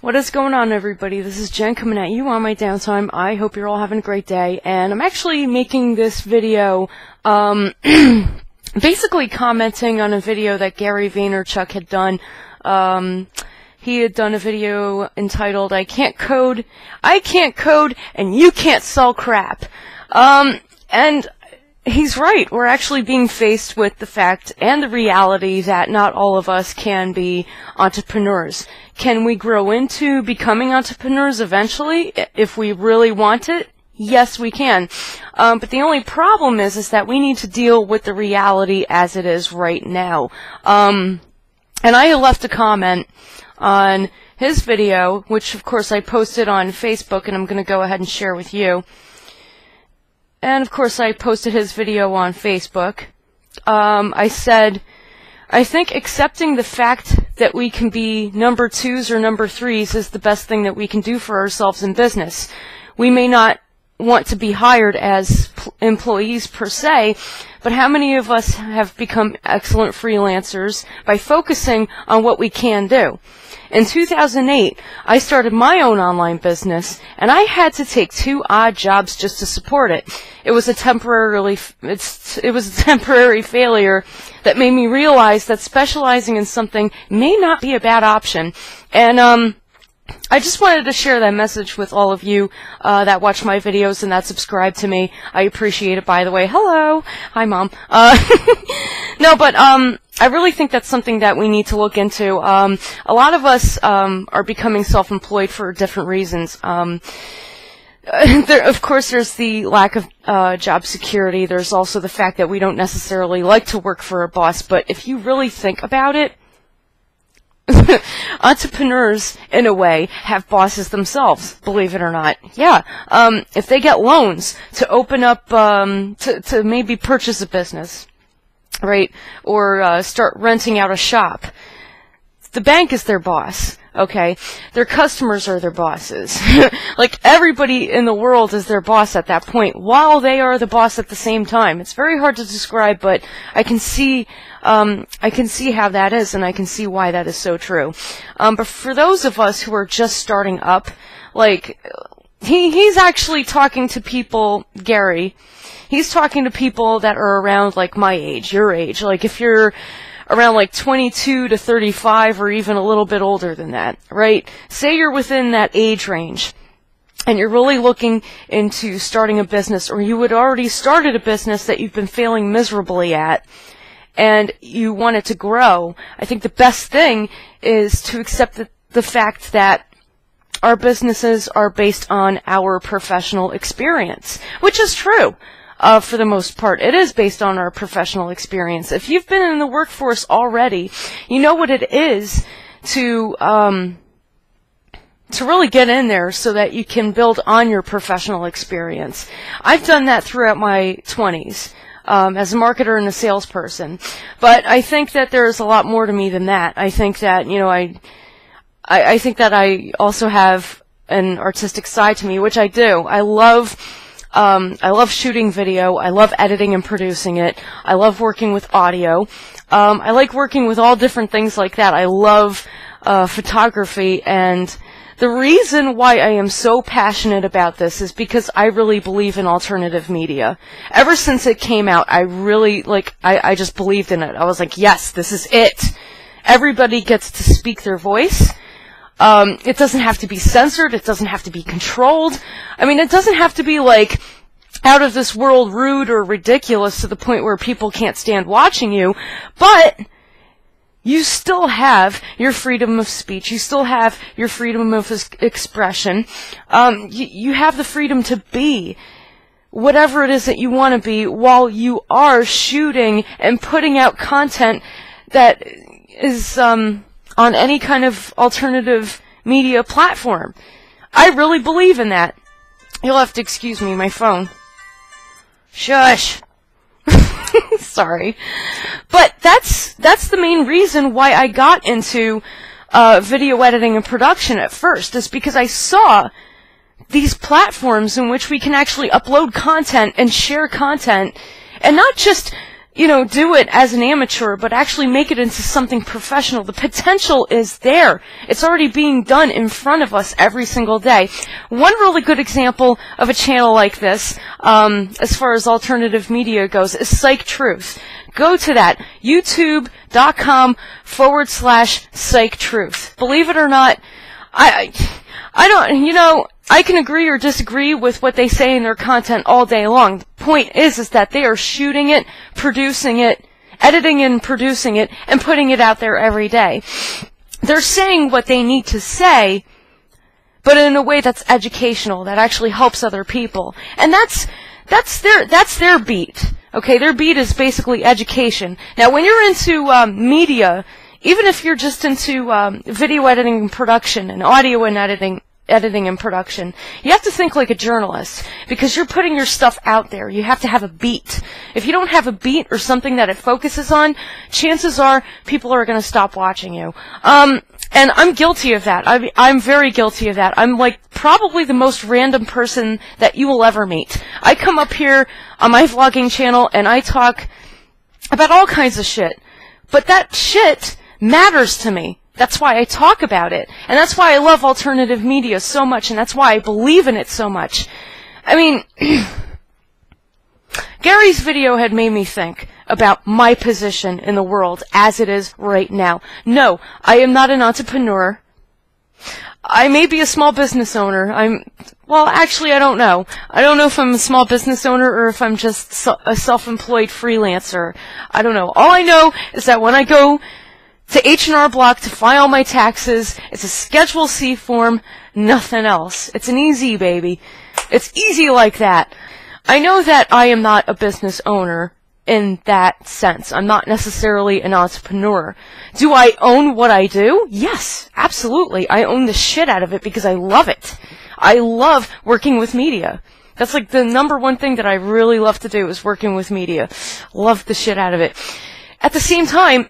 What is going on, everybody? This is Jen coming at you on my downtime. I hope you're all having a great day, and I'm actually making this video, basically commenting on a video that Gary Vaynerchuk had done. He had done a video entitled, I can't code, and you can't sell crap. And he's right. We're actually being faced with the fact and the reality that not all of us can be entrepreneurs. Can we grow into becoming entrepreneurs eventually if we really want it? Yes, we can. But the only problem is that we need to deal with the reality as it is right now. And I left a comment on his video, which of course I posted on Facebook, and I'm going to go ahead and share with you. And of course I posted his video on Facebook. I said, I think accepting the fact that we can be number twos or number threes is the best thing that we can do for ourselves in business. We may not want to be hired as employees per se, but how many of us have become excellent freelancers by focusing on what we can do? In 2008, I started my own online business, and I had to take 2 odd jobs just to support it. It was a temporary failure that made me realize that specializing in something may not be a bad option. And I just wanted to share that message with all of you that watch my videos and that subscribe to me. I appreciate it, by the way. Hello. Hi, Mom. No, but I really think that's something that we need to look into. A lot of us are becoming self-employed for different reasons. Of course, there's the lack of job security. There's also the fact that we don't necessarily like to work for a boss. But if you really think about it, entrepreneurs, in a way, have bosses themselves, believe it or not. Yeah. If they get loans to open up, to maybe purchase a business, right, or start renting out a shop, the bank is their boss, okay? Their customers are their bosses. Like, everybody in the world is their boss at that point, while they are the boss at the same time. It's very hard to describe, but I can see how that is, and I can see why that is so true. But for those of us who are just starting up, like, he's actually talking to people, Gary, he's talking to people that are around, like, my age, your age. Like, if you're around, like, 22 to 35 or even a little bit older than that, right? Say you're within that age range, and you're really looking into starting a business, or you had already started a business that you've been failing miserably at, and you want it to grow. I think the best thing is to accept the fact that our businesses are based on our professional experience, which is true. For the most part, it is based on our professional experience. If you've been in the workforce already, you know what it is to really get in there so that you can build on your professional experience. I've done that throughout my 20s. As a marketer and a salesperson. But I think that there's a lot more to me than that. I think that, you know, I think that I also have an artistic side to me, which I do. I love shooting video. I love editing and producing it. I love working with audio. I like working with all different things like that. I love photography, and the reason why I am so passionate about this is because I really believe in alternative media. Ever since it came out, I really, I just believed in it. I was like, yes, this is it. Everybody gets to speak their voice. It doesn't have to be censored. It doesn't have to be controlled. I mean, it doesn't have to be, like, out of this world rude or ridiculous to the point where people can't stand watching you, but you still have your freedom of speech. You still have your freedom of expression. You have the freedom to be whatever it is that you want to be while you are shooting and putting out content that is on any kind of alternative media platform. I really believe in that. You'll have to excuse me, my phone. Shush. Sorry. But that's the main reason why I got into video editing and production at first, is because I saw these platforms in which we can actually upload content and share content, and not just you know, do it as an amateur, but actually make it into something professional. The potential is there. It's already being done in front of us every single day. One really good example of a channel like this, as far as alternative media goes, is Psych Truth. Go to that, youtube.com/Psych Truth. Believe it or not, I don't, you know, I can agree or disagree with what they say in their content all day long. The point is that they are shooting it, producing it, editing and producing it, and putting it out there every day. They're saying what they need to say, but in a way that's educational, that actually helps other people. And that's their beat. Okay, their beat is basically education. Now, when you're into media, even if you're just into video editing and production and audio and editing and production, you have to think like a journalist, because you're putting your stuff out there. You have to have a beat. If you don't have a beat or something that it focuses on, chances are people are going to stop watching you. And I'm guilty of that. I'm very guilty of that. I'm like probably the most random person that you will ever meet. I come up here on my vlogging channel and I talk about all kinds of shit. But that shit matters to me. That's why I talk about it. And that's why I love alternative media so much, and that's why I believe in it so much. I mean, Gary's video had made me think about my position in the world as it is right now. No, I am not an entrepreneur. I may be a small business owner. Well, actually, I don't know. I don't know if I'm a small business owner or if I'm just a self-employed freelancer. I don't know. All I know is that when I go to H&R Block to file my taxes, it's a Schedule C form, nothing else. It's an easy baby. It's easy like that. I know that I am not a business owner in that sense. I'm not necessarily an entrepreneur. Do I own what I do? Yes, absolutely. I own the shit out of it because I love it. I love working with media. That's like the #1 thing that I really love to do is working with media. Love the shit out of it. At the same time,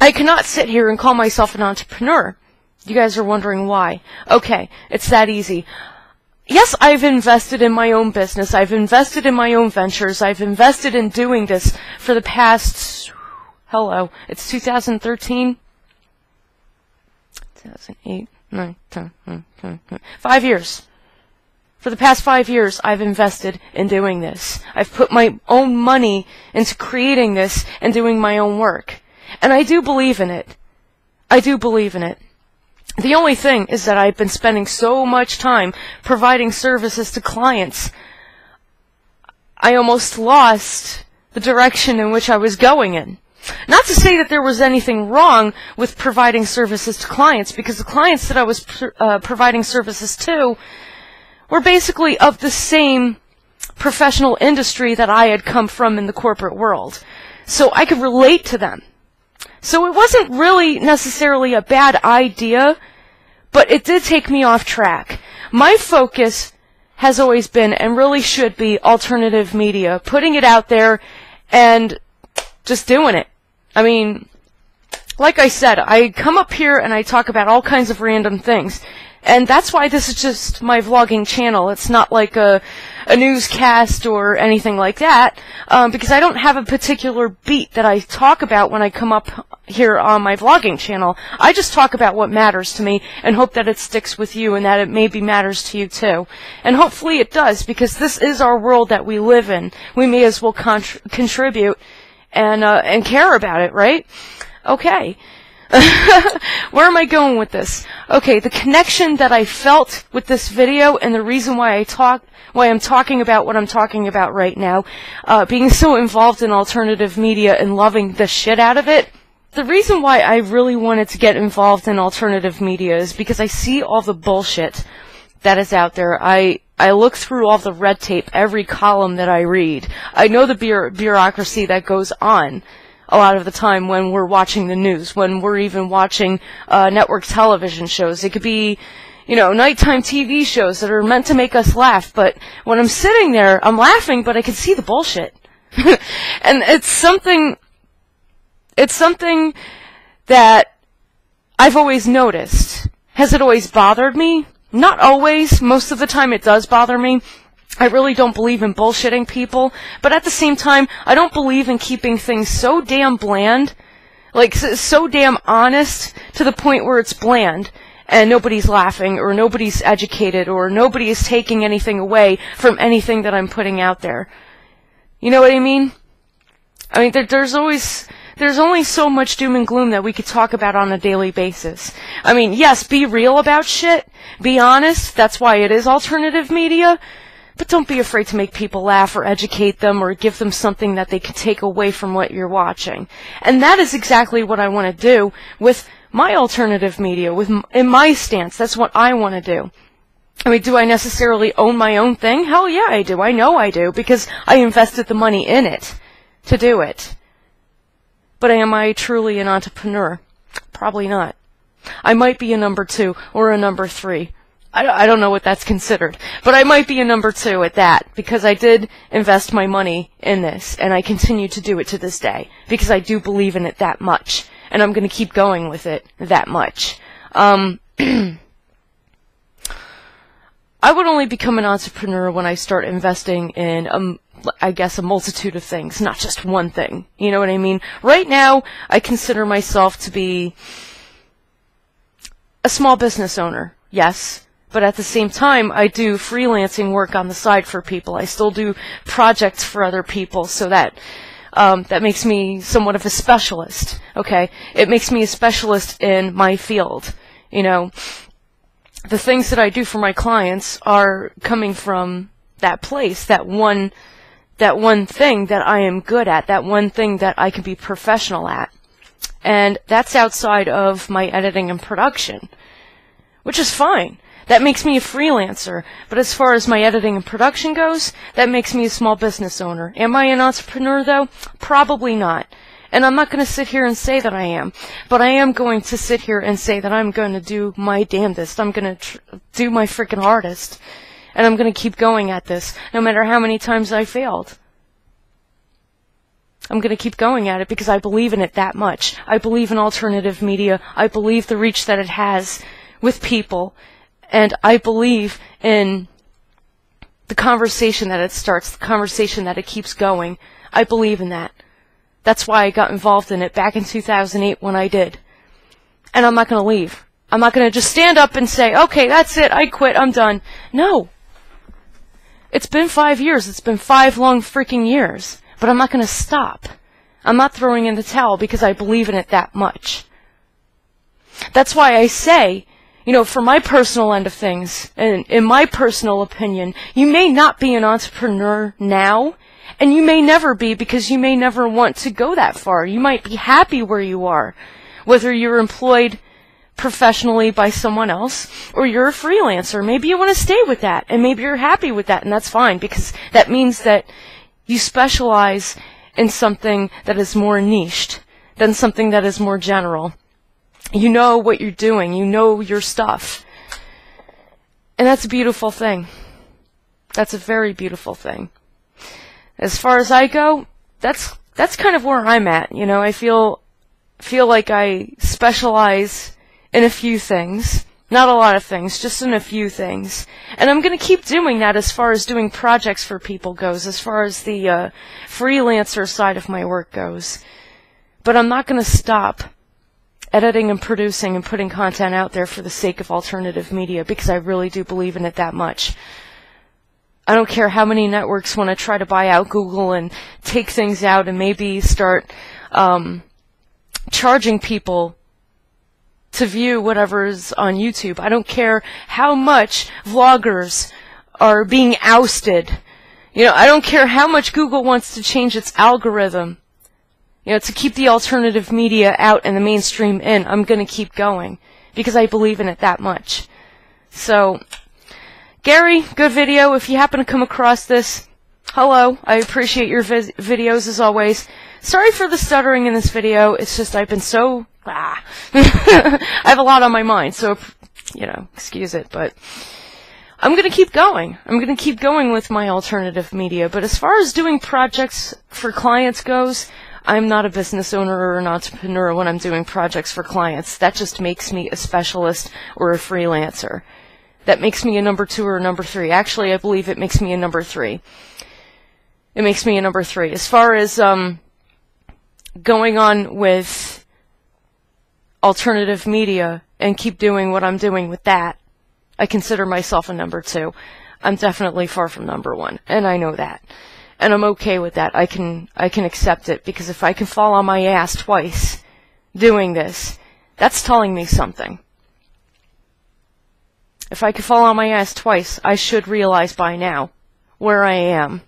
I cannot sit here and call myself an entrepreneur. You guys are wondering why. Okay, it's that easy. Yes, I've invested in my own business. I've invested in my own ventures. I've invested in doing this for the past, it's 2013? 2008, 9, 10, 5 years. For the past 5 years, I've invested in doing this. I've put my own money into creating this and doing my own work. And I do believe in it. I do believe in it. The only thing is that I've been spending so much time providing services to clients, I almost lost the direction in which I was going in. Not to say that there was anything wrong with providing services to clients, because the clients that I was providing services to were basically of the same professional industry that I had come from in the corporate world. So I could relate to them. So it wasn't really necessarily a bad idea, but it did take me off track. My focus has always been, and really should be, alternative media, putting it out there and just doing it. I mean, like I said, I come up here and I talk about all kinds of random things. And that's why this is just my vlogging channel. It's not like a newscast or anything like that, because I don't have a particular beat that I talk about when I come up here on my vlogging channel. I just talk about what matters to me and hope that it sticks with you and that it maybe matters to you too. And hopefully it does, because this is our world that we live in. We may as well contribute and care about it, right? Okay. Where am I going with this? Okay, the connection that I felt with this video and the reason why I'm talking about what I'm talking about right now, being so involved in alternative media and loving the shit out of it, the reason why I really wanted to get involved in alternative media is because I see all the bullshit that is out there. I look through all the red tape, every column that I read. I know the bureaucracy that goes on a lot of the time when we're watching the news, when we're even watching network television shows. It could be, you know, nighttime TV shows that are meant to make us laugh, but when I'm sitting there, I'm laughing, but I can see the bullshit. And it's something that I've always noticed. Has it always bothered me? Not always. Most of the time it does bother me. I really don't believe in bullshitting people, but at the same time, I don't believe in keeping things so damn bland, like so damn honest to the point where it's bland and nobody's laughing or nobody's educated or nobody is taking anything away from anything that I'm putting out there. You know what I mean? I mean, there's only so much doom and gloom that we could talk about on a daily basis. I mean, yes, be real about shit, be honest, that's why it is alternative media. But don't be afraid to make people laugh or educate them or give them something that they can take away from what you're watching. And that is exactly what I want to do with my alternative media, in my stance. That's what I want to do. I mean, do I necessarily own my own thing? Hell yeah, I do. I know I do, because I invested the money in it to do it. But am I truly an entrepreneur? Probably not. I might be a number 2 or a number 3. I don't know what that's considered, but I might be a number 2 at that, because I did invest my money in this, and I continue to do it to this day, because I do believe in it that much, and I'm going to keep going with it that much. I would only become an entrepreneur when I start investing in, I guess, a multitude of things, not just one thing. You know what I mean? Right now, I consider myself to be a small business owner, yes. But at the same time, I do freelancing work on the side for people. I still do projects for other people, so that that makes me somewhat of a specialist. Okay, it makes me a specialist in my field. You know, the things that I do for my clients are coming from that place, that one thing that I am good at, that one thing that I can be professional at, and that's outside of my editing and production, which is fine. That makes me a freelancer, but as far as my editing and production goes, that makes me a small business owner. Am I an entrepreneur, though? Probably not. And I'm not going to sit here and say that I am, but I am going to sit here and say that I'm going to do my damnedest. I'm going to do my freaking hardest, and I'm going to keep going at this, no matter how many times I failed. I'm going to keep going at it because I believe in it that much. I believe in alternative media. I believe the reach that it has with people. And I believe in the conversation that it starts, the conversation that it keeps going. I believe in that. That's why I got involved in it back in 2008 when I did. And I'm not going to leave. I'm not going to just stand up and say, okay, that's it, I quit, I'm done. No. It's been 5 years. It's been 5 long freaking years. But I'm not going to stop. I'm not throwing in the towel because I believe in it that much. That's why I say, you know, for my personal end of things, and in my personal opinion, you may not be an entrepreneur now, and you may never be because you may never want to go that far. You might be happy where you are, whether you're employed professionally by someone else or you're a freelancer. Maybe you want to stay with that, and maybe you're happy with that, and that's fine because that means that you specialize in something that is more niched than something that is more general. You know what you're doing. You know your stuff. And that's a beautiful thing. That's a very beautiful thing. As far as I go, that's kind of where I'm at. You know, I feel like I specialize in a few things. Not a lot of things, just in a few things. And I'm going to keep doing that as far as doing projects for people goes, as far as the freelancer side of my work goes. But I'm not going to stop editing and producing and putting content out there for the sake of alternative media, because I really do believe in it that much. I don't care how many networks want to try to buy out Google and take things out and maybe start charging people to view whatever's on YouTube. I don't care how much vloggers are being ousted. You know, I don't care how much Google wants to change its algorithm, you know, to keep the alternative media out and the mainstream in. I'm going to keep going because I believe in it that much. So, Gary, good video. If you happen to come across this, hello. I appreciate your videos as always. Sorry for the stuttering in this video. It's just I've been so... I have a lot on my mind, so, you know, excuse it, but I'm going to keep going. I'm going to keep going with my alternative media. But as far as doing projects for clients goes, I'm not a business owner or an entrepreneur when I'm doing projects for clients. That just makes me a specialist or a freelancer. that makes me a number 2 or a number 3. Actually, I believe it makes me a number 3. It makes me a number 3. As far as going on with alternative media and keep doing what I'm doing with that, I consider myself a number 2. I'm definitely far from number 1, and I know that. And I'm okay with that. I can accept it, because if I can fall on my ass twice doing this, that's telling me something. If I could fall on my ass twice, I should realize by now where I am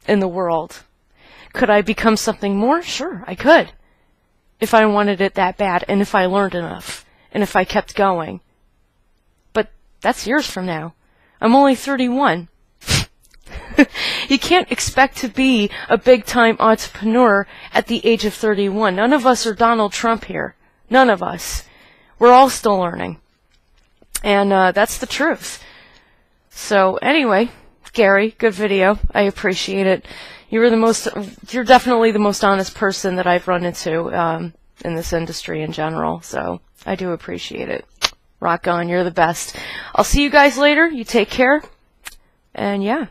in the world. Could I become something more? Sure, I could. If I wanted it that bad, and if I learned enough, and if I kept going. But that's years from now. I'm only 31. You can't expect to be a big-time entrepreneur at the age of 31. None of us are Donald Trump here. None of us. We're all still learning. And that's the truth. So anyway, Gary, good video. I appreciate it. You're definitely the most honest person that I've run into in this industry in general. So I do appreciate it. Rock on, you're the best. I'll see you guys later. You take care. And yeah.